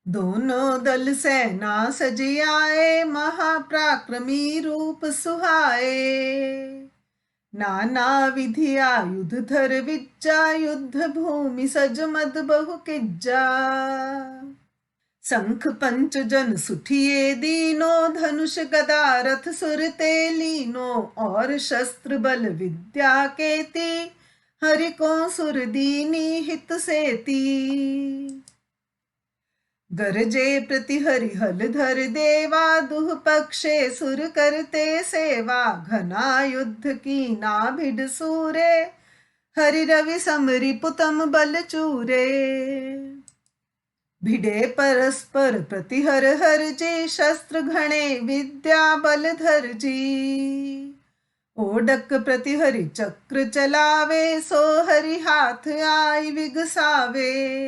दोनों दल सेना सजी आए, महापराक्रमी रूप सुहाए। नाना विधि आयुध धर विज्जा, युद्ध भूमि सज मद बहु किज्जा। शंख पंच जन सुठिए दीनो, धनुष गदा रथ सुर ते लीनो। और शस्त्र बल विद्या केती, हरि को सुर दीनी हित सेती। गरजे प्रति हरि हल धर देवा, दुह पक्षे सुर करते सेवा। घना युद्ध की ना भिड़ सूरे, हरि रवि समरि पुतम बल चूरे। भिड़े परस्पर प्रति हर हर जी, शस्त्र घणे विद्या बल धर जी। ओडक प्रति हरि चक्र चलावे, सो हरि हाथ आई विगसावे।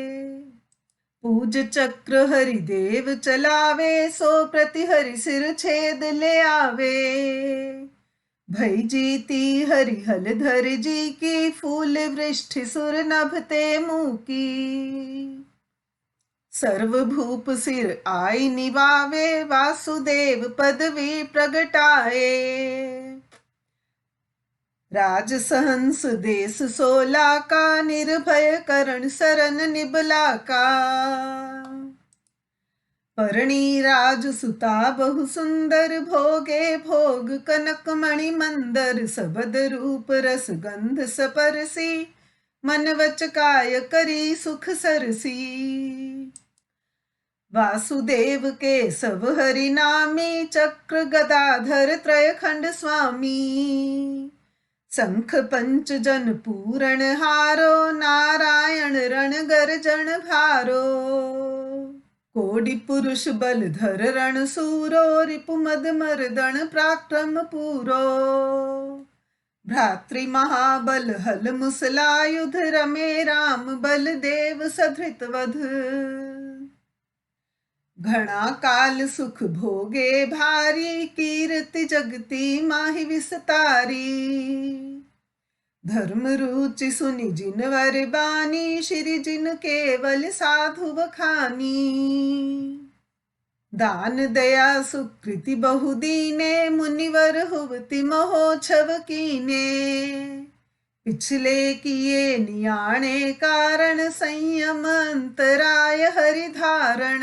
पूज चक्र हरि देव चलावे, सो प्रति हरि सिर छेद ले आवे। भई जीती हरि हल धर जी की, फूल वृष्टि सुर नभते मुँह की। सर्वभूप सिर आई निवावे, वासुदेव पदवी प्रगटाए। राज सहंस देश सोला का, निर्भय करण सरन निबला का। परणी राज सुता बहु सुंदर, भोगे भोग कनक मणि मंदर। सबद रूप रस गंध सपरसी, मन वच काय करी सुख सरसी। वासुदेव के सब हरि नामी, चक्र गदाधर त्रयखंड स्वामी। शंख पंच जन पूरण हारो, नारायण रण गर्जन भारो। कोटि पुरुष बल धर रण सूरो, रिपु मद मर्दन पराक्रम पूरो। भ्रातृ महाबल हल मुसलायुध, रमे राम बल देव सधृत वध। घना काल सुख भोगे भारी, कीर्ति जगती माहि विस्तारी। धर्म रुचि सुनि जिन वर बानी, श्री जिन केवल साधु बखानी। दान दया सुकृति बहु दीने, मुनिवर हुवति महोत्सव कीने। पिछले किए नियाणे कारण, संयम अंतराय हरि धारण।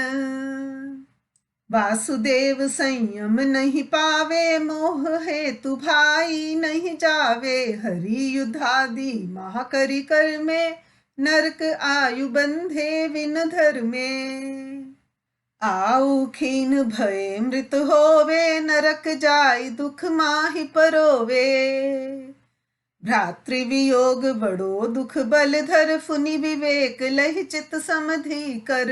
वासुदेव संयम नहीं पावे, मोह हेतु भाई नहीं जावे। हरि युद्धादि महा करि कर में, नरक आयु बंधे विन धर में। आउ खीन भय मृत होवे, नरक जाय दुख माहि परोवे। भ्रातृवियोग बड़ो दुख बल धर, फुनि विवेक लहि चित समधि कर।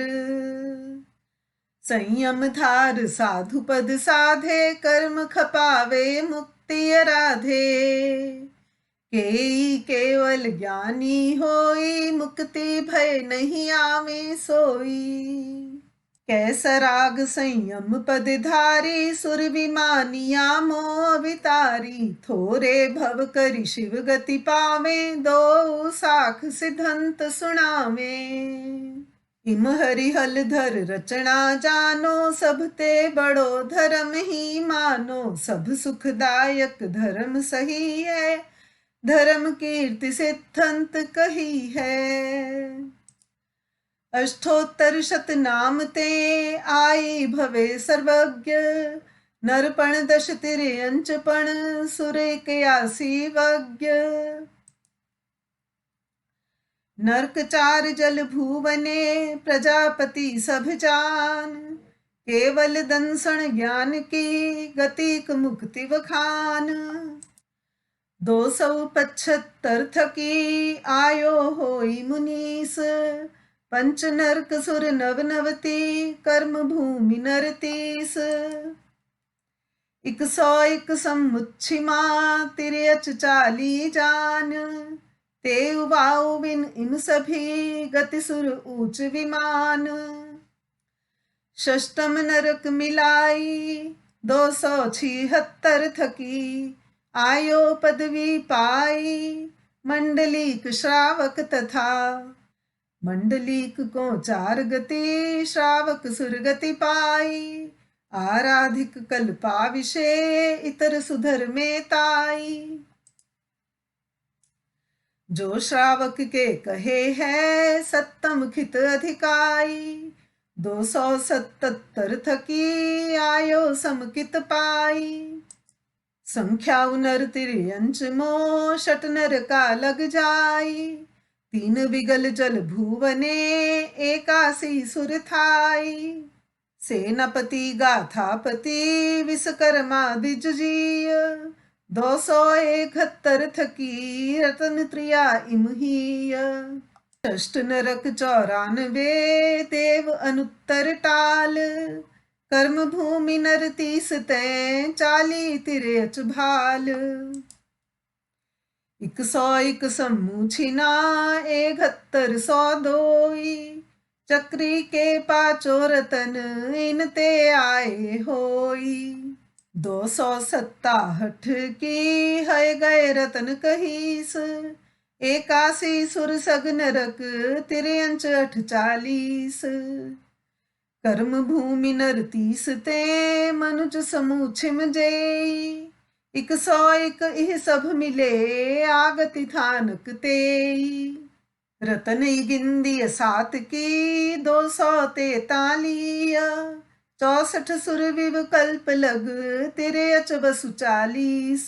संयम धार साधु पद साधे, कर्म खपावे मुक्ति अराधे। केई केवल ज्ञानी होई, मुक्ति भय नहीं आवे सोई। कैसराग संयम पद धारी, सुर विमानिया मोह अवितारी। थोरे भव करि शिव गति पावे, दो साख सिद्धांत सुनावे। इम हरि हल धर रचना जानो, सबते बड़ो धर्म ही मानो। सब सुखदायक धर्म सही है, धर्म कीर्ति सिद्धांत कही है। अष्टोत्तर शत नाम ते आई भवे सर्वज्ञ। नरपण दश तिर्यंच पण, सुर इक्यासी वज्ञ। नरक चार जल भुवने, प्रजापति सब जान। केवल दंसन ज्ञान की, गतिक मुक्ति वखान। 275 थकी आयो होई मुनीस। पंच नरक सुर नव नवती, कर्म भूमि नर 30। 101 समुच्छिमा, तिर्यच चाली जान। ते उबाऊ बिन इन सभी, गति सुर ऊंच विमान। षष्टम नरक मिलाई, 276 थकी। आयो पदवी पाई, मंडलीक श्रावक तथा। मंडलीक को 4 गति, श्रावक सुरगति पाई। आराधिक कल्पाविषे, इतर सुधर में ताई। जो श्रावक के कहे है, सत्तम खित अधिकाई। 277 थकी, आयो समकित पाई। संख्या नर तिरयंच मो, शट नर का लग जाई। 3 विगल जल भुवने, 81 सुर थाई। सेनापति गाथापति, विश्वकर्मा द्विजजीय। 271 थकी, रतन त्रिया इमहीय। षष्ठ नरक 94, देव अनुत्तर टाल। कर्म भूमि नर 30 तैं, 40 तिरयच भाल। 101 सम्मुछिना, 71 दोई। चक्री के 5 रतन, इनते आए होई। 267 की, है गए रतन कहीस। 81 सुर सग नरक, 53 48। कर्म भूमि नर 30 ते, मनुज समूह छिम जेई। 101 इह सब मिले, आगति थानक तेई। रतन गिंदिय 7 की, 243। 64 सुर विव कल्प लग, 53 वसु 40।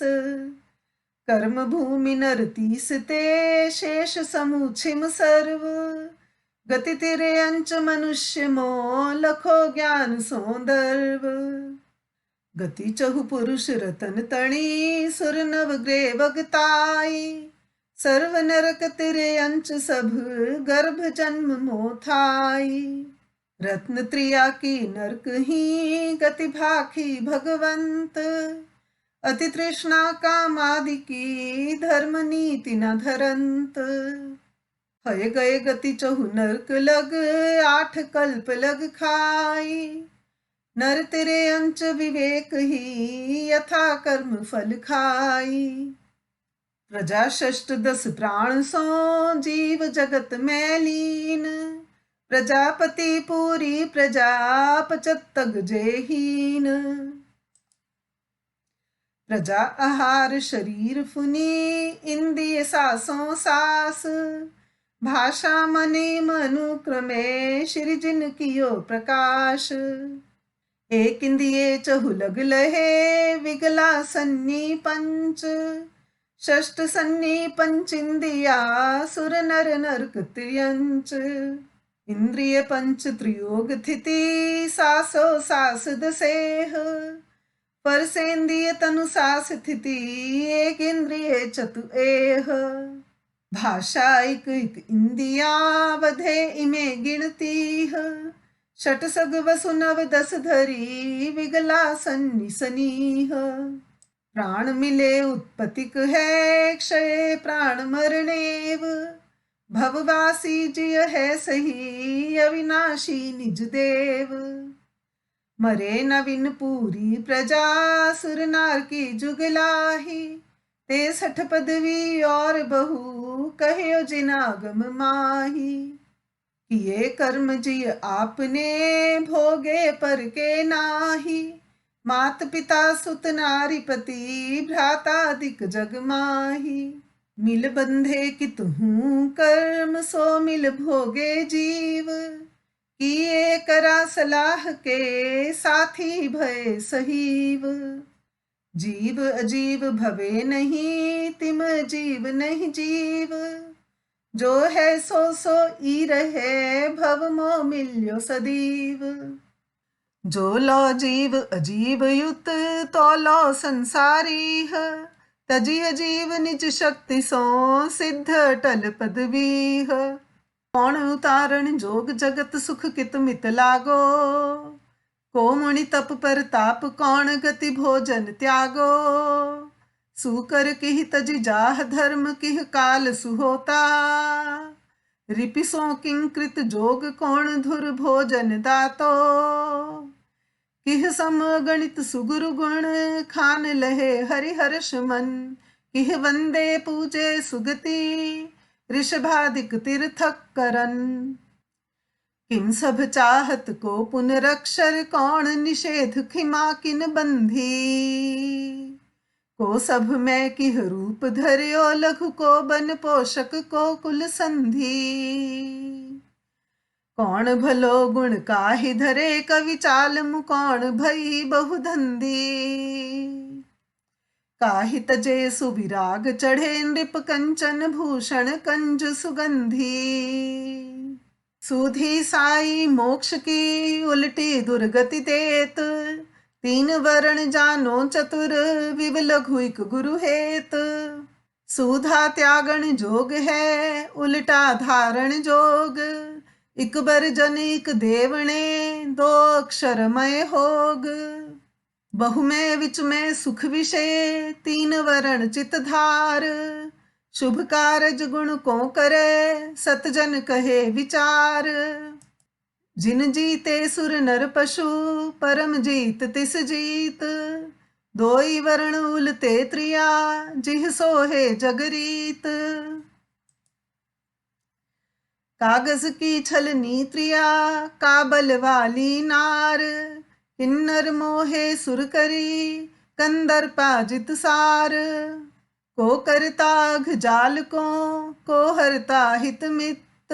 कर्म भूमि नर 30 ते, शेष समूह छिम सर्व। गति 53 मनुष्य मो, लखो ज्ञान सौंदर्व। गति 4 पुरुष रतन तणी, सुर नव ग्रे बगताई। सर्व नरक 53 सब, गर्भ जन्म मोथाई। रत्न त्रिया की नरक ही, गति भाखी भगवंत। अति तृष्णा कामादि की, धर्म नीति न धरंत। हय गए गति 4 नरक लग, 8 कल्प लग खाई। नर 53 विवेक ही, यथा कर्म फल खाई। प्रजा षष्ठ 10 प्राण सो, जीव जगत में लीन। प्रजापति पूरी प्रजा, 75 जेहीन। प्रजा आहार शरीर फुनी, इंद्रिय सासों सास। भाषा मने मनु क्रमे, श्री जिन कियो प्रकाश। एक इंद्रिये 4 लग लहे, विगला सन्नी पंच। षष्ठ सन्नी पंच इंद्रिया, सुर नर नरक त्रियंच। इंद्रिय पंच त्रियोग थिति, सासो सास दसेह। परसेंद्रिय तनु सास थिति, एक इंद्रिय चतु एह। भाषा एक इंद्रिया, बधे इमे गिनतीह। षट सग वसु 9 10 धरी, विगला सन्नि सनीह। प्राण मिले उत्पत्तिक है, क्षय प्राण मरणेव। भववासी जिय है सही, अविनाशी निज देव। मरे नवीन पूरी प्रजा, सुर नार की जुगलाही। 63 पदवी और बहु, कहो जिनागम माही। किए कर्म जिय आपने, भोगे पर के नाही। मात पिता सुत नारी पति, भ्राता दिक जग माही। मिल बंधे कितहु कर्म, सो मिल भोगे जीव। किए करा सलाह के, साथी भय सहीव। जीव अजीव भवे नहीं, तिम जीव नहीं जीव। जो है सो ई रहे, भव मो मिल्यो सदीव। जो लो जीव अजीव युत, तो लो संसारी है। तजिह जीव निज शक्ति सो, सिद्ध अटल पदवी है। कौन उतारण जोग जगत, सुख कित मित लागो। को मुनि तप पर ताप, कौन गति भोजन त्यागो। सुकर किह तजि जाह धर्म, किह काल सुहोता। रिपिसों किंकृत जोग, कौन धुर भोजन दातो। किह सम गणित सुगुरु गुण, खान लहे हरि हर्ष मन। किह वंदे पूजे सुगति, ऋषभादिक तीर्थक करन। किम सब चाहत को पुनरक्षर, कौन निषेध खिमा किन बंधी। को सब में किह रूप धर्यो, लघु को बन पोषक को कुल संधि। कौन भलो गुण काहि धरे, कवि चाल मुकौन भई बहुधंधी। काहि तजे सुविराग चढ़े, नृप कंचन भूषण कंज सुगंधी। सूधी साई मोक्ष की उल्टी दुर्गति देत, तीन वरण जानो चतुर, विव लघु इक गुरु हेत। सूधा त्यागण जोग है, उल्टा धारण जोग, इक बर जन इक देवणे, दो अक्षरमय होग। बहु में विच में सुख विषय, तीन वरण चित धार। शुभ कारज गुण को करे, सतजन कहे विचार। जिन जीते सुर नर पशु, परम जीत तिस जीत। दोई वरण उलते त्रिया, जिह सोहे जगरीत। कागज की छलनी त्रिया, काबल वाली नार। किन्नर मोहे सुर करी, कंदर पाजित सार। को करता घ जाल को हरता हित मित।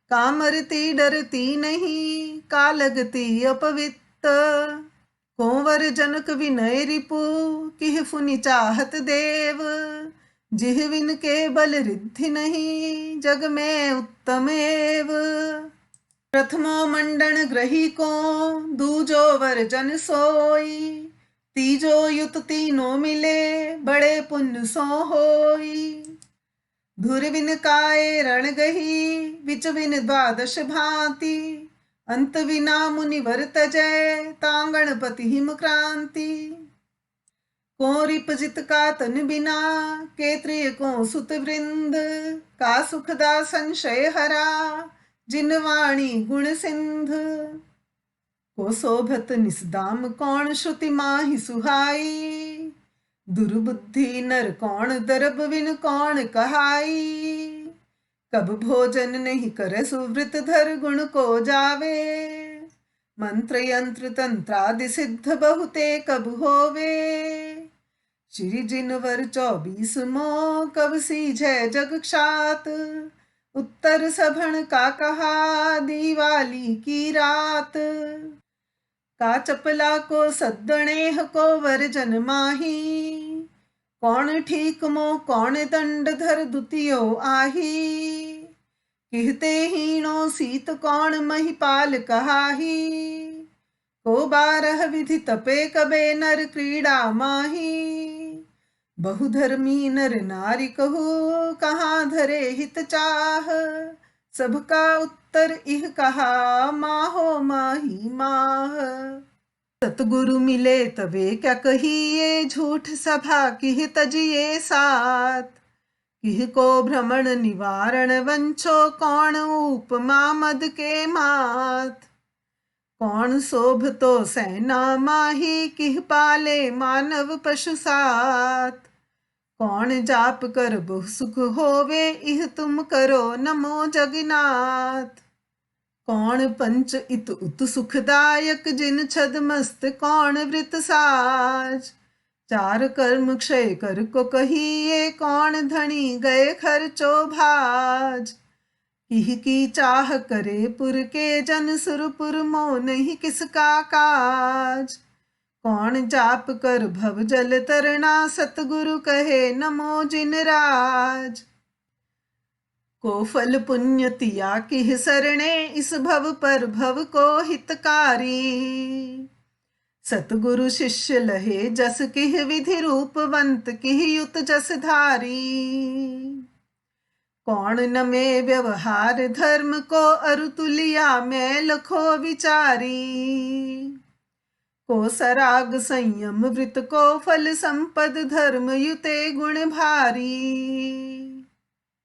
कामरती डरती नहीं, का लगती अपवित्त। कोंवर जनक विनय रिपु, किह फुनि चाहत देव। जिह विन के बल रिद्धि नहीं, जग में उत्तम एव। प्रथमो मंडन ग्रही को, दूजो वर जन सोई। तीजो युत तीनों मिले, बड़े पुण्य सो होई। धुर विन काए रण गही, विच विन द्वादश भांति। अंत विना मुनिवर तजय, तांगणपति हिम क्रांति। को रिप जित का तन बिना, के त्रिय को सुत वृंद। का सुखदा संशय हरा, जिन वाणी गुण सिंध। को शोभत निसदाम कौन, श्रुति माहि सुहाई। दुर्बुद्धि नर कौन, दरब विन कौन कहाई। कब भोजन नहीं करे सुवृत, धर गुण को जावे। मंत्र यंत्र तंत्रादि सिद्ध, बहुते कब होवे। श्री जिनवर 24 मोह, कब सीझे जग क्षात। उत्तर सभण का कहा, दीवाली की रात। का चपला को सद्दणेह को वर्जन माही। कौन ठीक मो कौन दंड धर दुतियो आही। कहते हीनो सीत कौन महिपाल कहाही। को 12 विधि तपे कबे नर क्रीड़ा माही। बहुधर्मी नर नारी कहू, कहाँ धरे हित चाह। सबका उत्तर इह कहा, माहो माही माह। सतगुरु मिले तबे क्या कहिए, झूठ सभा किह तजिए साथ। किह को भ्रमण निवारण वंचो, कौन उपमा मद के मात। कौन शोभ तो सेना माही, किह पाले मानव पशु सात। कौन जाप कर बहु सुख होवे, इह तुम करो नमो जगन्नाथ। कौन पंच इत उत सुखदायक, जिन छद मस्त कौन वृत साज। चार कर्म क्षय कर को कहिए, कौन धनी गए खर्चो भाज। किह की चाह करे पुर के जन, सुरपुर मोह नहीं किसका काज। कौन जाप कर भव जल तरना, सतगुरु कहे नमो जिन राज। को फल पुण्य तिया किह सरणे, इस भव पर भव को हितकारी। सतगुरु शिष्य लहे जस किह, विधि रूपवंत किह युत जस धारी। कौन न में व्यवहार धर्म को, अरुतुलिया में लखो विचारी। को सराग संयम वृत को, फल संपद धर्म युते गुण भारी।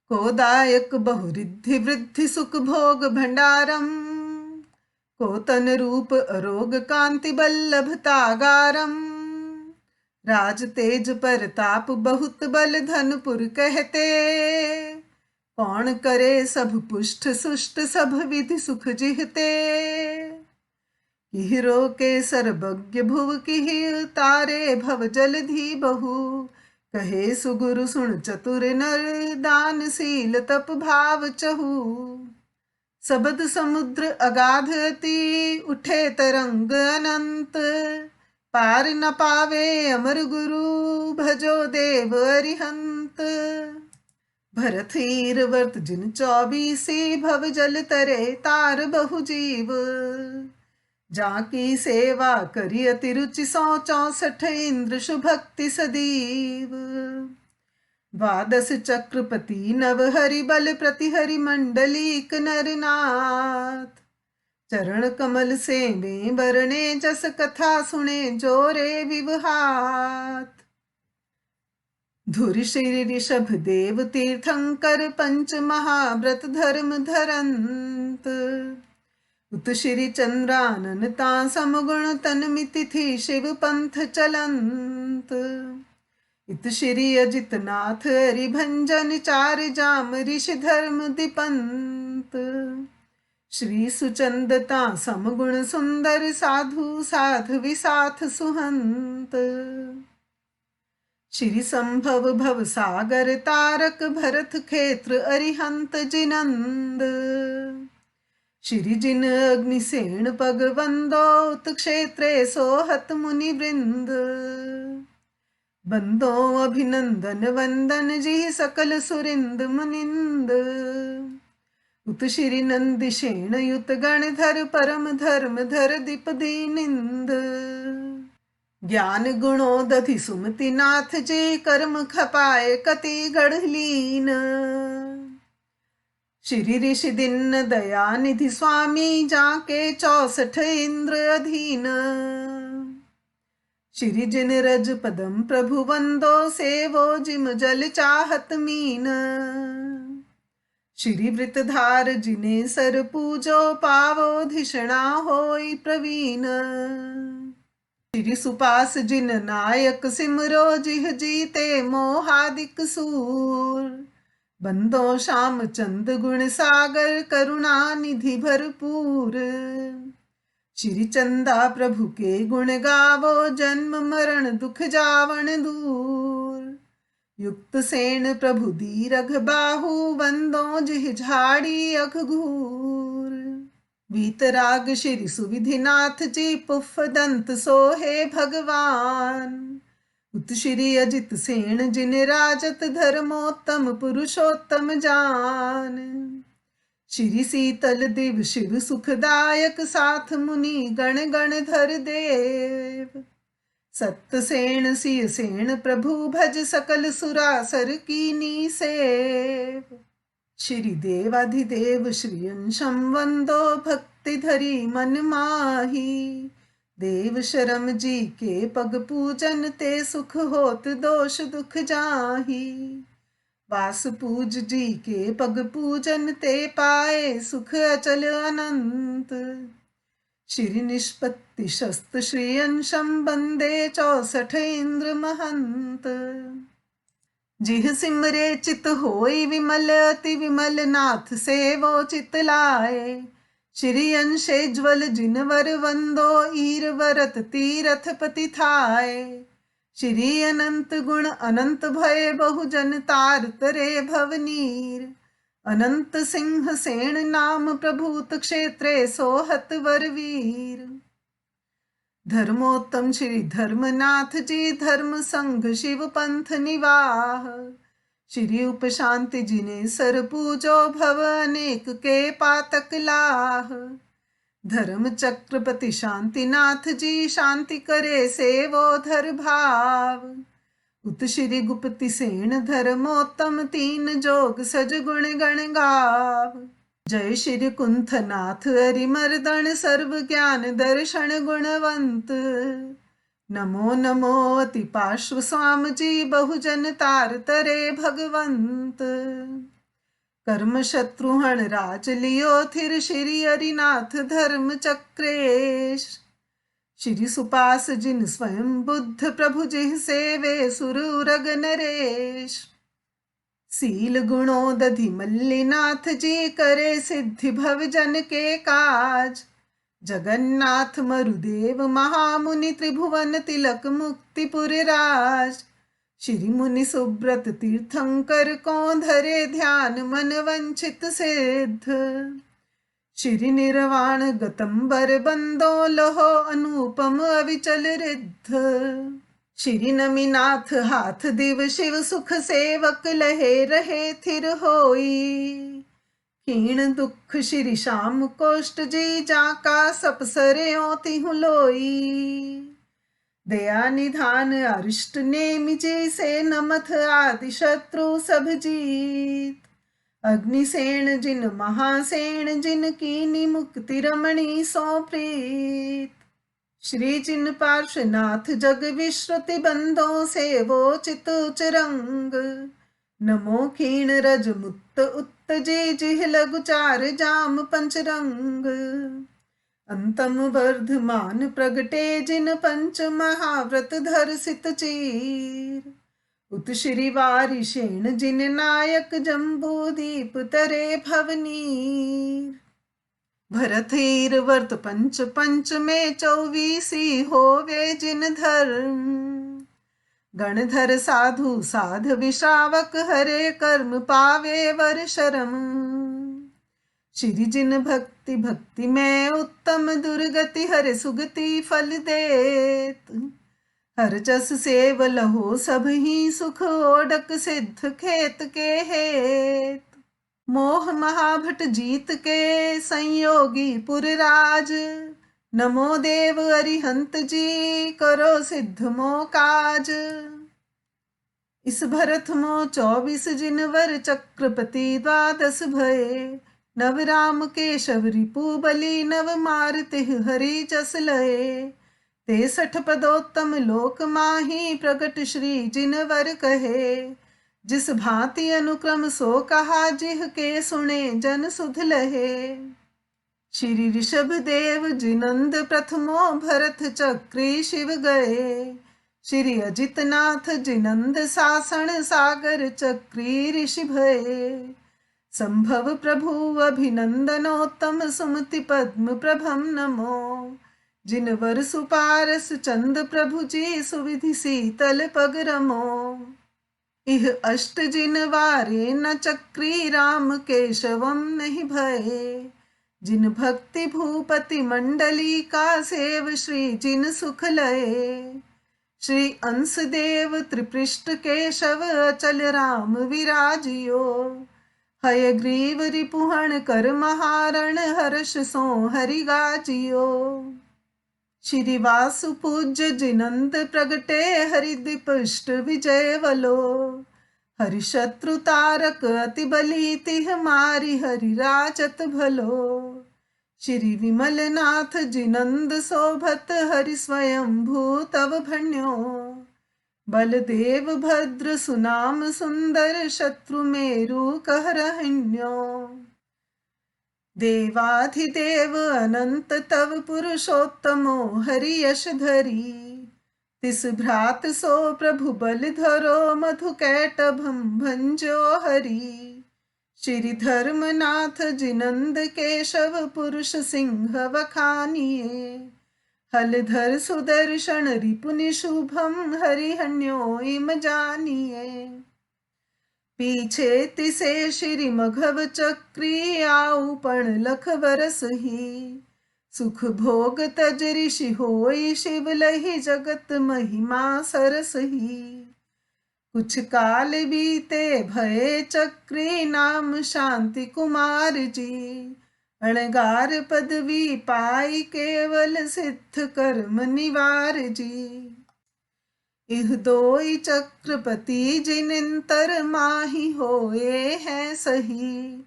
को दायक बहुरिद्धि वृद्धि, सुख भोग भंडारम। को तन रूप अरोग कांति, बल्लभतागारम। राज तेज परताप बहुत, बल धनपुर कहते। कौन करे सब पुष्ट सुष्ट सब विधि सुख जिहते। किहि रोके सर्वज्ञ भुव किहि उतारे भव जलधि बहु। कहे सुगुरु सुन चतुर नर दानशील तप भाव चहु। सबद समुद्र अगाध अति उठे तरंग अनंत। पार न पावे अमर गुरु भजो देव अरिहंत। भरत हीर वर्त जिन 24 भव जल तरे तार बहु जीव। जाकी सेवा करी अति रुचि 164 इंद्र सुभक्ति सदीव। 12 चक्रपति नव हरि बल प्रति हरि मंडलीक नरनाथ। चरण कमल से में बरने जस कथा सुने जोरे विवहात। धुरि श्री ऋषभ देव तीर्थंकर पंच महाव्रत धर्म धरंत। उत श्री चंद्राननता समगुण तनमिति थी शिव पंथ चलंत। इत श्री अजित नाथ हरिभंजन 4 जाम ऋषि धर्म दीपंत। श्री सुचंदता समगुण सुंदर साधु साध्वी साथ सुहंत। श्री संभव भव सागर तारक भरत क्षेत्र अरिहंत जिनंद। श्री जिन अग्निसेन पग वंदो उत क्षेत्रे सोहत मुनि वृंद। बंदो अभिनंदन वंदन जी सकल सुरिंद मुनिंद। उत श्री नंदिशेन युत गणधर परम धर्म धर दीप दीनिंद। ज्ञान गुणोदधि सुमति नाथ जी कर्म खपाए कति गढ़लीन। श्री ऋषि दिन दया निधि स्वामी जाके 64 इंद्र अधीन। श्री जिन रज पदम प्रभु वंदो सेवो जिम जल चाहत मीन। श्री वृतधार जिने सर पूजो पावो धिषणा होई प्रवीण। श्री सुपास जिन नायक सिमरो जिह जीते मोहादिक सूर। बंदो श्याम चंद गुण सागर करुणा निधि भरपूर। श्री चंदा प्रभु के गुण गावो जन्म मरण दुख जावन दूर। युक्त सेन प्रभु दीरघ बाहु वंदो जिह झाड़ी अघ घूर। वीतराग श्री सुविधिनाथ जी पुफ दंत सोहे भगवान। उत श्री अजित सेन जिन राजत धर्मोत्तम पुरुषोत्तम जान। श्री शीतल दिव शिव सुखदायक साथ मुनि गण गण धर देव। सत्य सेन सिय सेन प्रभु भज सकल सुरासर कीनी सेव। श्री देवाधिदेव श्री अंशम वंदो भक्ति धरी मन माही। देव शरम जी के पग पूजन ते सुख होत दोष दुख जाही। वास पूज जी के पग पूजन ते पाए सुख अचल अनंत। श्री निष्पत्ति शस्त्र श्री अंशम बंदे 64 इंद्र महंत। जिह सिमरे चित होई विमल अति विमल नाथ सेवो चित लाए। श्री अंशे ज्वल जिनवर वंदो ईर वरत तीरथ पति थाए। श्री अनंत गुण अनंत भय बहुजन तार तरे भवनीर। अनंत सिंह सेन नाम प्रभूत क्षेत्रे सोहत वरवीर। धर्मोत्तम श्री धर्मनाथ जी धर्म संघ शिव पंथ निवाह। श्री उपशांति जिने सर पूजो भव अनेक के पातक लाह। धर्म चक्रपति शांतिनाथ जी शांति करे सेवो धर भाव। उत श्री गुप्ति सेन धर्मोत्तम 3 जोग सज गुण गण गाव। जय श्री कुंथनाथ हरिमर्दन सर्व ज्ञान दर्शन गुणवंत। नमो नमो अति पार्श्व स्वाम जी बहुजन तार तरे भगवंत। कर्म शत्रुहण राज लियो थिर श्री हरिनाथ धर्म चक्रेश। श्री सुपास जिन स्वयं बुद्ध प्रभु जिह सेवे सुर उरग नरेश। सील गुणों दधि मल्लीनाथ जी, करे सिद्धि भव जन के काज। जगन्नाथ मरुदेव महामुनि, त्रिभुवन तिलक मुक्तिपुर राज। श्री मुनि सुब्रत तीर्थंकर, को धरे ध्यान मन वंचित सिद्ध। श्री निर्वाण गतंबर बंदो, लहो अनुपम अविचल रिद्ध। श्री नमीनाथ हाथ दिव, शिव सुख सेवक लहे रहे थिर होई। क्षीण दुख श्री श्याम कोष्ठ जी, जाका सपसरे तिहु लोई। दया निधान अरिष्ट नेमि जी, से नमथ आदि शत्रु सब जीत। अग्निसेन जिन महासेन, जिन कीनी मुक्ति रमणी सो प्रीत। श्री जिन पार्श्वनाथ जग विश्रुति बंदो, से वो चित उचरंग। नमो क्षीण रज मुक्त उत्त जी, जिह लघु चार जाम पंचरंग। अंतम वर्धमान प्रगटे, जिन पंच महाव्रत धर सित चीर। उत श्री वारी शेण, जिन नायक जम्बू दीप तरे भवनीर। भरथीर वर्त पंच पंच में, 24 होवे जिन धर्म। गणधर साधु साध विश्रावक, हरे कर्म पावे वर शरम। श्री जिन भक्ति भक्ति में उत्तम, दुर्गति हरे सुगति फल देत। हर जस सेव लहो सब ही सुख, ओडक सिद्ध खेत के हेत। मोह महाभट जीत के संयोगी पुरराज, नमो देव अरिहंत जी, करो सिद्ध मो काज। इस भरत मो 24 जिनवर, चक्रपति 12 भये। नव राम केशव रिपु बलि, नव मारते हरि जस लये। 63 पदोत्तम लोक माही, प्रगट श्री जिनवर कहे। जिस भांति अनुक्रम सो कहा, जिह के सुने जन सुध लहे। श्री ऋषभ देव जिनंद प्रथमो, भरत चक्री शिव गए। श्री अजितनाथ जिनंद सासण, सागर चक्री ऋषि भये। संभव प्रभु अभिनंदनोत्तम, सुमति पद्म प्रभम नमो। जिनवर सुपारस चंद प्रभु जी, सुविधि शीतल पग रमो। इह अष्ट जिन वारे न चक्री, राम केशवम नहीं भये। जिन भक्ति भूपति मंडली का, सेव श्री जिन सुख लये। श्री अंश देव त्रिपृष्ठ केशव, अचल राम विराजियो। हय ग्रीव रिपुहण कर महारण, हर्ष सो हरि गाजियो। श्री वासु पूज्य जिनंद प्रगटे, हरिद्विपुष्ट विजय वलो। हरि शत्रु तारक अति बली, तिह मारि हरि राजत भलो। श्री विमल नाथ जिनंद शोभत, हरि स्वयं भू तव भन्यो। बलदेव भद्र सुनाम सुंदर, शत्रु मेरु कहरहन्यो। देवाधिदेव अनंत तव पुरुषोत्तमो, हरि यश धरी। तिस भ्रात सो प्रभु बल धरो, मधु कैटभम भंजो हरि। श्री धर्मनाथ जिनंद केशव, पुरुष सिंह वखानिये। हलधर सुदर्शन रिपुनि शुभम, हरिहन्यो इम जानिये। पीछे तिसे श्री मघव चक्री, आऊ पण लख बरस ही। सुख भोग तज ऋषि होई, शिव लहि जगत महिमा सरस ही। कुछ काल बीते भये चक्री, नाम शांति कुमार जी। अणगार पदवी पाई, केवल सिद्ध कर्म निवार जी। इह दोई चक्रपति जिनिंतर, माही होए हैं सही।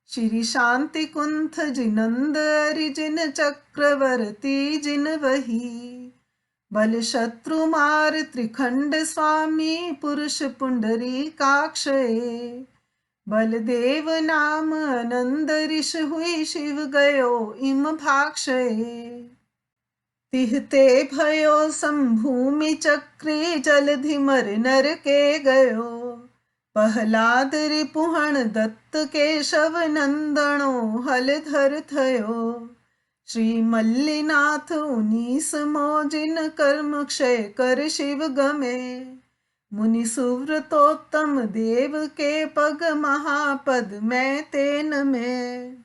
श्री शांति कुंथ जिनंद अरिजिन, चक्रवर्ती जिन वही। बल शत्रु मार त्रिखंड स्वामी, पुरुष पुंडरी काक्षये। बलदेव नाम आनंद ऋष हुई, शिव गयो इम भाक्षये। तिहते भयो संभूमि चक्री, जलधि मर नर के गयो। प्रहलाद रिपुहण दत्त केशव नंदणो हलधर थयो। श्री मल्लीनाथ 19मो जिन कर्म क्षय कर शिव गमे। मुनि सुव्रतोत्तम देव के पग महापद मैं तेन में।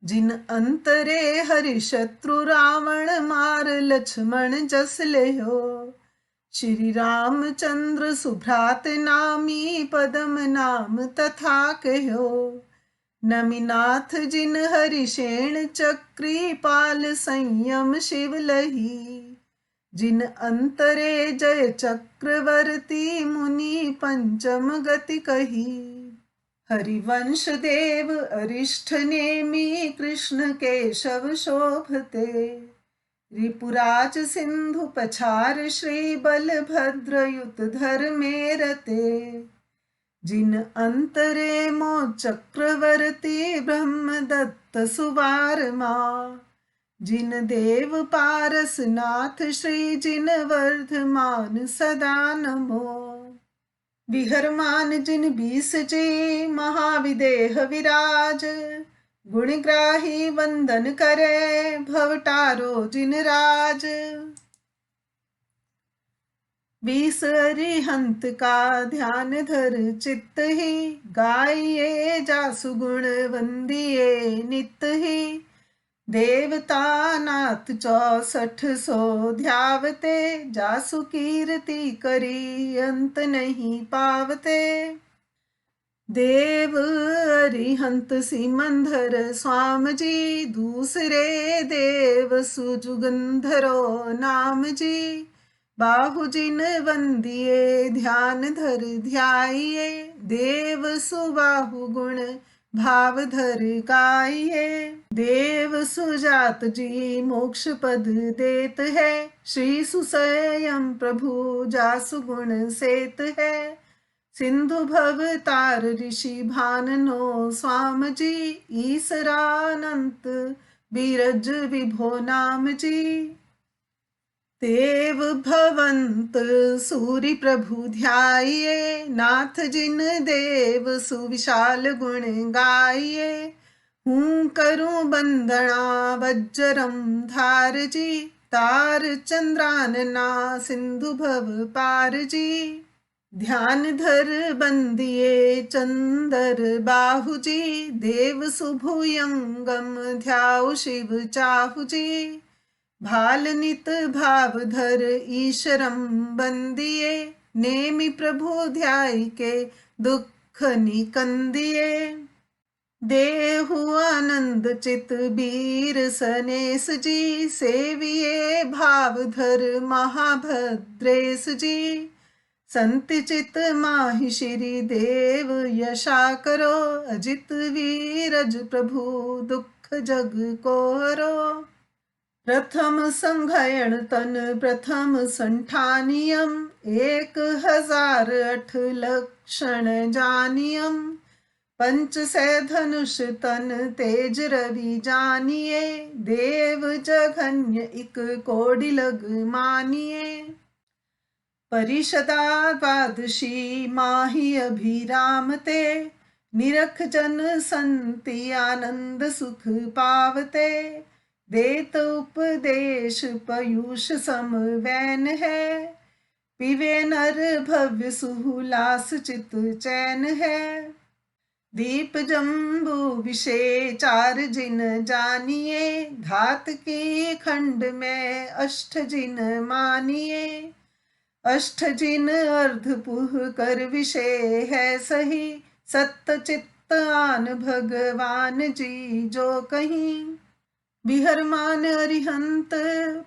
जिन अंतरे हरि शत्रु रावण मार लक्ष्मण जस लेहो। श्री रामचंद्र सुभ्रात नामी पदम नाम तथा कहो। नमिनाथ जिन हरिषेण चक्री पाल संयम शिव लही। जिन अंतरे जय चक्रवर्ती मुनि पंचम गति कही। हरिवंश देव अरिष्ठ नेमी कृष्ण केशव शोभते। रिपुराज सिंधु पछार श्री बलभद्र युत धर्मे रते। जिन अंतरे मो चक्रवर्ती ब्रह्मदत्त सुवार मां। जिन देव पारस नाथ श्री जिन वर्धमान सदा नमो। विहरमान जिन 20 जी महाविदेह विराज। गुणग्राही वंदन करे भवटारो जिन राज। 20 अरिहंत का ध्यान धर चित्त ही। गाइए जासु गुण वंदिए नित ही। देवता नाथ 6400 ध्यावते। जासु कीर्ति करी अंत नहीं पावते। देव अरिहंत सिमंधर स्वाम जी। दूसरे देव सुजुगंधरो नाम जी। बाहु जिन वंदिए ध्यान धर ध्याइए। देव सुबाहु गुण भाव धर गाइए। देव सुजात जी मोक्ष पद देत है। श्री सुसयम प्रभु जासु गुण सेत है। सिंधु भव तार ऋषि भाननो स्वाम जी। ईसरानंत बीरज विभो नाम जी। देव भवंत सूरि प्रभु ध्याइए। नाथ जिन देव सुविशाल गुण गाइए। हूँ करूँ बंदना वज्रम धार जी। तार चंद्रानना सिंधु भव पार जी। ध्यान धर बंदिए चंदर बाहु जी। देव सुभुयंगम ध्याउ शिव चाहु जी। भाल नित भाव धर ईशरम बंदिए। नेमि प्रभु ध्याय के दुख निकंदिए। देहु आनंद चित बीर सनेस जी। सेविये भाव धर महाभद्रेश जी। संत चित माहि श्री देव यशा करो। अजित वीरज प्रभु दुख जग को हरो। प्रथम संघयन तन प्रथम संठानियम। 1008 लक्षण जानियम। पंच से धनुष तन तेज रवि जानिए। देव जघन्य इक कोडि लग मानिए। परिषदा द्वादशी माहि अभिराम ते। निरख जन संति आनंद सुख पावते। देत उपदेश पयूष सम वैन है। पिवे नर भव्य सुहुलास चित चैन है। दीप जम्बू विषे चार जिन जानिए। धात की खंड में अष्ट जिन मानिए। अष्ट जिन अर्धपुह कर विषय है सही। सत्य चित्त आन भगवान जी जो कहीं। विहरमान अरिहंत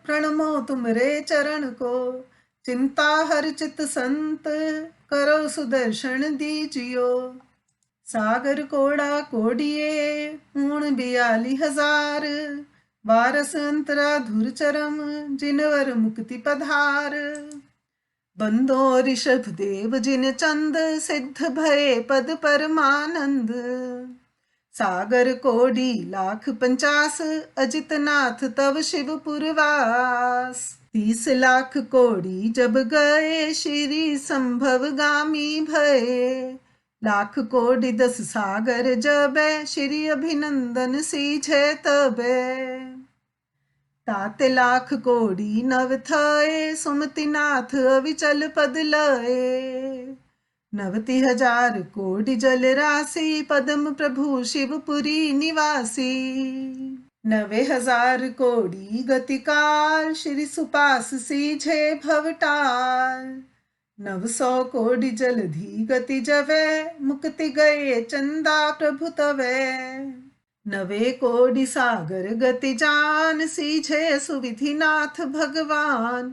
प्रणमो तुमरे चरण को। चिंता हर चित संत करो सुदर्शन दीजियो। सागर कोड़ा कोडिये पूर्ण 42,000। वारस अंतरा धुर चरम जिनवर मुक्ति पधार। बंदो ऋषभ देव जिन चंद सिद्ध भये पद परमानंद। सागर कोडी 1,50,000 अजित नाथ तव शिव पुरवास। 30 लाख कोडी जब गए श्री संभव गामी भये। लाख कोटि 10 सागर जबे, श्री अभिनंदन सीझे तबे। ताते लाख कोड़ी नव थए, सुमति नाथ अविचल पद लए। 90,000 कोटि जल राशि, पदम प्रभु शिवपुरी निवासी। 90,000 कोटि गति काल, श्री सुपास सीझे भवटाल। 900 कोटि जलधि गति जवे, मुक्ति गए चंदा प्रभु तवे। 9 कोटि सागर गति जान, सीझे सुविधिनाथ भगवान।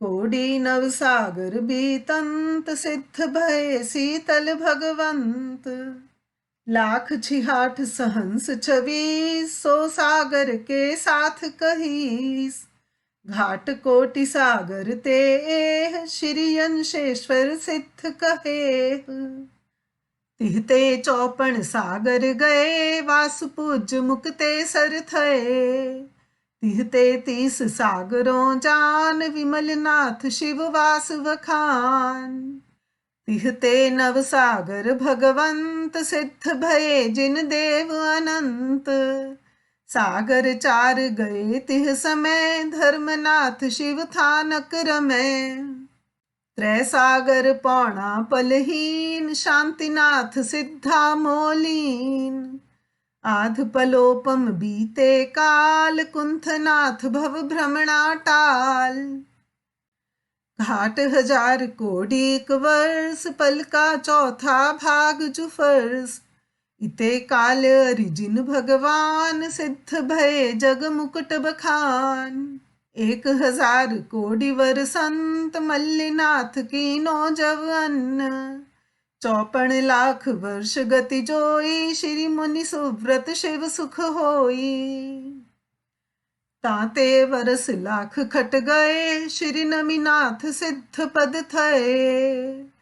कोटि 9 सागर बीतंत, सिद्ध भय शीतल भगवंत। 1,68 सहंस 26, 100 सागर के साथ कहीस। घाट कोटि सागर ते एह, श्री अंशेश्वर सिद्ध कहे। तिहते 54 सागर गए, वासु पूज्य मुक्ते सर थए। तिहते 30 सागरों जान, विमल नाथ शिव वास वखान। तिहते 9 सागर भगवंत, सिद्ध भये जिन देव अनंत। सागर 4 गए तिह समय, धर्मनाथ शिव थानक रमे। 3 सागर पौना पलहीन, शांतिनाथ सिद्धा मोलीन। आध पलोपम बीते काल, कुंथनाथ भव भ्रमणा टाल। घाट 1000 कोटि 1 वर्ष, पल का चौथा भाग जुफर्स। इते काल अरिजिन भगवान, सिद्ध भये जग मुकुट बखान। 1000 कोटि वर्षंत, मल्लिनाथ कीनो जवन। 54 लाख वर्ष गति जोई, श्री मुनि सुव्रत शिव सुख होई। ताते वर्ष लाख खट गए, श्री नमिनाथ सिद्ध पद थए।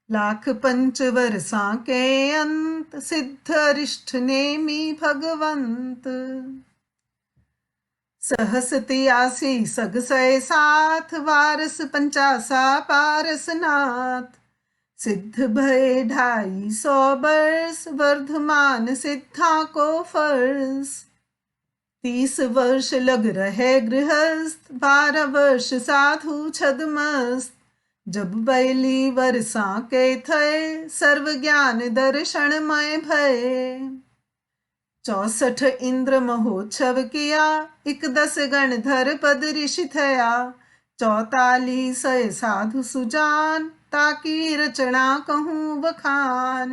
लाख 5 वर्षा के अंत, सिद्ध अरिष्ठ नेमी भगवंत। 87 सग 7, वारस 50 पारस नाथ। सिद्ध भय 250 वर्ष, वर्धमान सिद्धा को फर्श। 30 वर्ष लग रहे गृहस्थ, 12 वर्ष साधु छदमस्त। जब बैली वर्षा के थए, सर्व ज्ञान दर्शनमय भय। 64 इंद्र महोत्सव किया, 11 गण धर पद ऋषि थया। 44 साधु सुजान, ताकी रचना कहूँ बखान।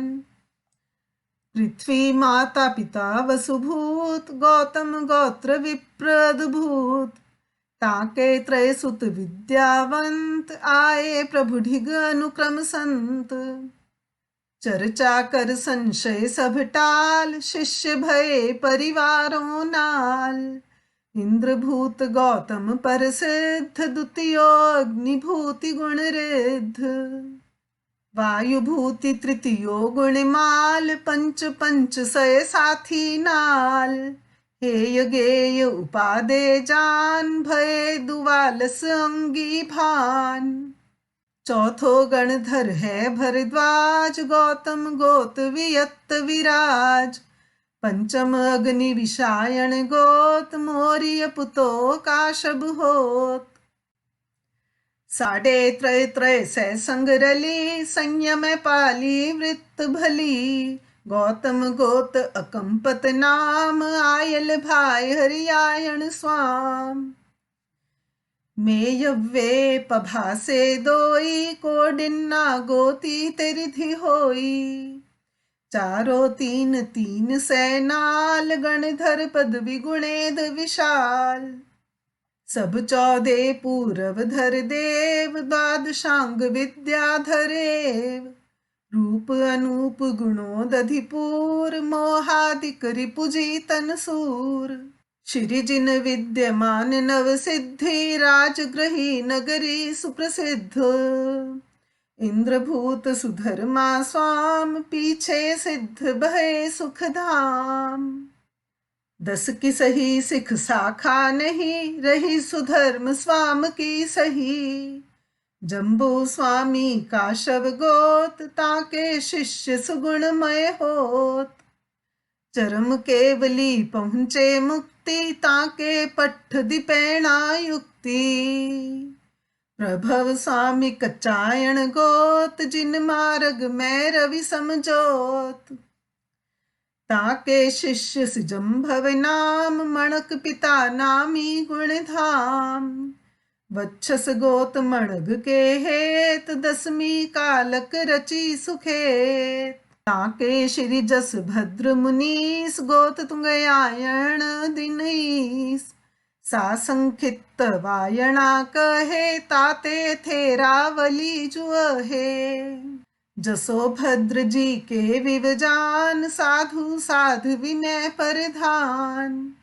पृथ्वी माता पिता वसुभूत, गौतम गोत्र विप्र अद्भुत। ताके त्रय सुत विद्यावंत, आए प्रभु ढिग अनुक्रम संत। चर्चा कर संशय सब टाल, शिष्य भये परिवारों नाल। इंद्रभूत गौतम परसिद्ध, द्वितीयो अग्निभूति गुण रिद्ध। वायुभूति तृतीयो गुणमाल, पंच पंच सय साथी नाल। हेय गेय उपादे जान, भय दुवालस अंगी भान। चौथो गणधर है भरद्वाज, गौतम गोत वियत विराज। पंचम अग्नि विषायण गोत, मौर्य पुतो काशब होत। 3.5 त्रय सै संग रली, संयम पाली वृत्त भली। गौतम गोत अकंपत नाम, आयल भाई हरियायण स्वाम। मेयव्वे पभासे दोई, कोडिन्ना गोती तेरिधि होई। 4 3 3 सैनाल, गणधर पदवी गुणेद विशाल। सब 14 पूरव धर देव, द्वादशांग विद्याधरेव। रूप अनूप गुणोदधिपूर, मोहादिक रिपुजी तनसूर। श्री जिन विद्यमान नव सिद्धि, राजग्रही नगरी सुप्रसिद्ध। इंद्रभूत सुधर्मा स्वाम, पीछे सिद्ध भय सुख धाम। 10 की सही सिख शाखा नहीं, रही सुधर्म स्वाम की सही। जम्बू स्वामी काशव गोत, ताके शिष्य सुगुणमय होत। चरम केवली पहुँचे मुक्ति, ताके पट्ठ दिपैणा युक्ति। प्रभव स्वामी कचायण गोत, जिन मार्ग में रवि समझोत। ताके शिष्य सिजंभव नाम, मणक पिता नामी गुण धाम। वच्छस गोत मणग के हेत, दसमी कालक रची सुखेत। ताके श्री जस भद्र मुनीस, गोत तुंगयायण दिनईस। सासंखित वायणा कहे, ताते थे रावली जुअहे। जसो भद्र जी के विवजान, साधु साधु विनय परधान।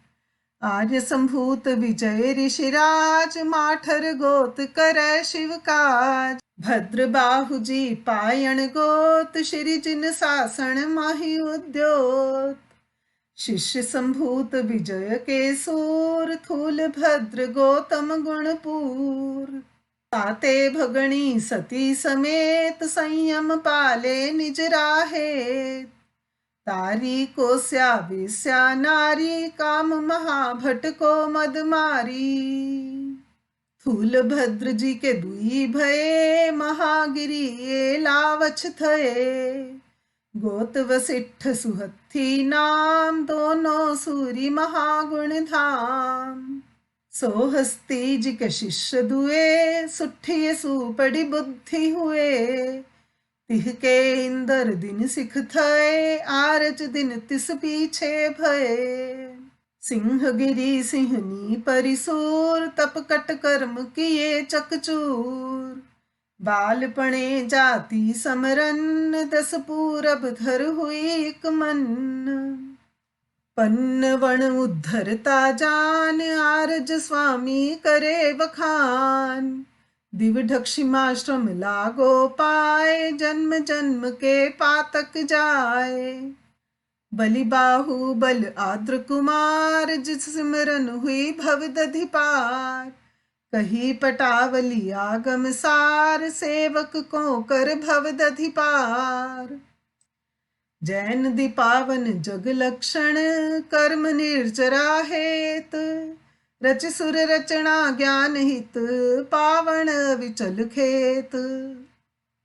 आर्य संभूत विजय ऋषिराज, माठर गोत करे शिव काज। भद्र बाहु जी पायण गोत, श्री जिन सासन माहि उद्योत। शिष्य संभूत विजय के सूर, थूल भद्र गोतम गुणपूर। ताते भगणी सती समेत, संयम पाले निज राहे। तारी को स्या वेश्या नारी, काम महाभट को मद मारी। थूल भद्र जी के दुई भये, महागिरी ये लावछ थये। गोत वसिष्ठ सुहत्थी नाम, दोनों सूरी महागुण धाम। सोहस्ती जी के शिष्य दुए, सुठिय सुपड़ी बुद्धि हुए। तिह के इंदर दिन सिख थए, आरज दिन तिस पीछे भये। सिंहगिरी सिंहनी परिसूर, तप कट कर्म किए चकचूर। बालपणे जाति समरन, दस पूरब धर हुई एक मन। पन्न वण उद्धरता जान, आरज स्वामी करे बखान। दिव ढक्षिमाश्रम लागो पाए, जन्म जन्म के पातक जाए। बलि बाहु बल आद्र कुमार, जिस सिमरन हुई भव दधि पार। कही पटावली आगम सार, सेवक को कर भव दधि पार। जैन दीपावन जग लक्षण, कर्म निर्जरा हेत। रच सुर रचना ज्ञान हित, पावन विचल खेत।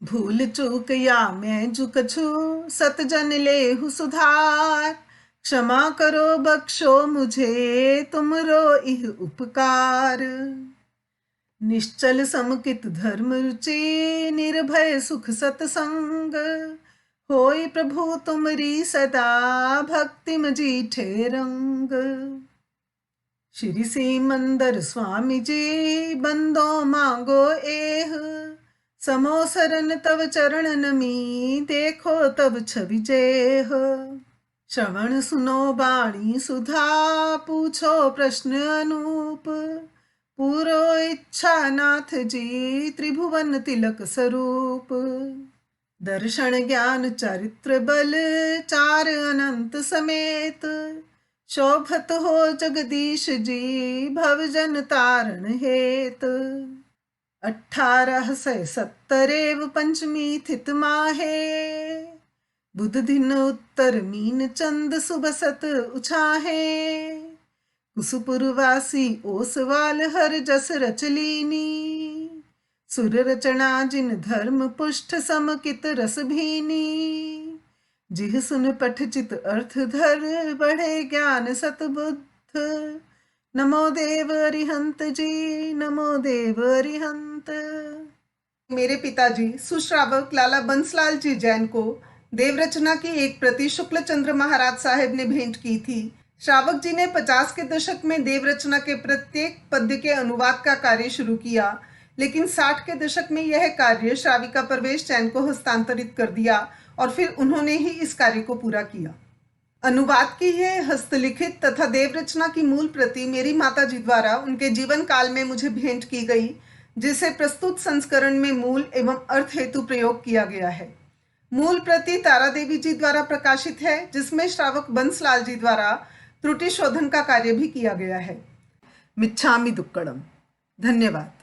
भूल चूक या मैं झुक छु, सत जन लेहु सुधार। क्षमा करो बख्शो मुझे, तुमरो इह उपकार। निश्चल समकित धर्म रुचि, निर्भय सुख सतसंग। होई प्रभु तुमरी सदा, भक्तिम जीठे रंग। श्री सिमंदर स्वामी जी, बंदो मांगो एह। समो सरन तव चरण नमी, देखो तब छवि जेह। श्रवण सुनो बाणी सुधा, पूछो प्रश्न अनूप। पूरो इच्छा नाथ जी, त्रिभुवन तिलक स्वरूप। दर्शन ज्ञान चरित्र बल, चार अनंत समेत। शोभत हो जगदीश जी, भवजन तारण हेत। 1870 पंचमी थित माहे, बुध दिन उत्तर मीन चंद सुबसत उछाहे। कुसुपुरवासी ओसवाल हर जस रचलीनी। सुर रचना जिन धर्म पुष्ट, समकित रस भीनी। जिह सुन पठ चित अर्थ धर, बढ़े ज्ञान सतबुद्ध। नमो देव अरिहंत जी, नमो देव अरिहंत। मेरे पिताजी सुश्रावक लाला बंसलाल जी जैन को देवरचना की एक प्रति शुक्ल चंद्र महाराज साहेब ने भेंट की थी। श्रावक जी ने 50 के दशक में देवरचना के प्रत्येक पद्य के अनुवाद का कार्य शुरू किया, लेकिन 60 के दशक में यह कार्य श्राविका परवेश जैन को हस्तांतरित कर दिया और फिर उन्होंने ही इस कार्य को पूरा किया। अनुवाद की यह हस्तलिखित तथा देवरचना की मूल प्रति मेरी माताजी द्वारा उनके जीवन काल में मुझे भेंट की गई, जिसे प्रस्तुत संस्करण में मूल एवं अर्थ हेतु प्रयोग किया गया है। मूल प्रति तारा देवी जी द्वारा प्रकाशित है, जिसमें श्रावक बंसलाल जी द्वारा त्रुटि शोधन का कार्य भी किया गया है। मिच्छामि दुक्कड़म। धन्यवाद।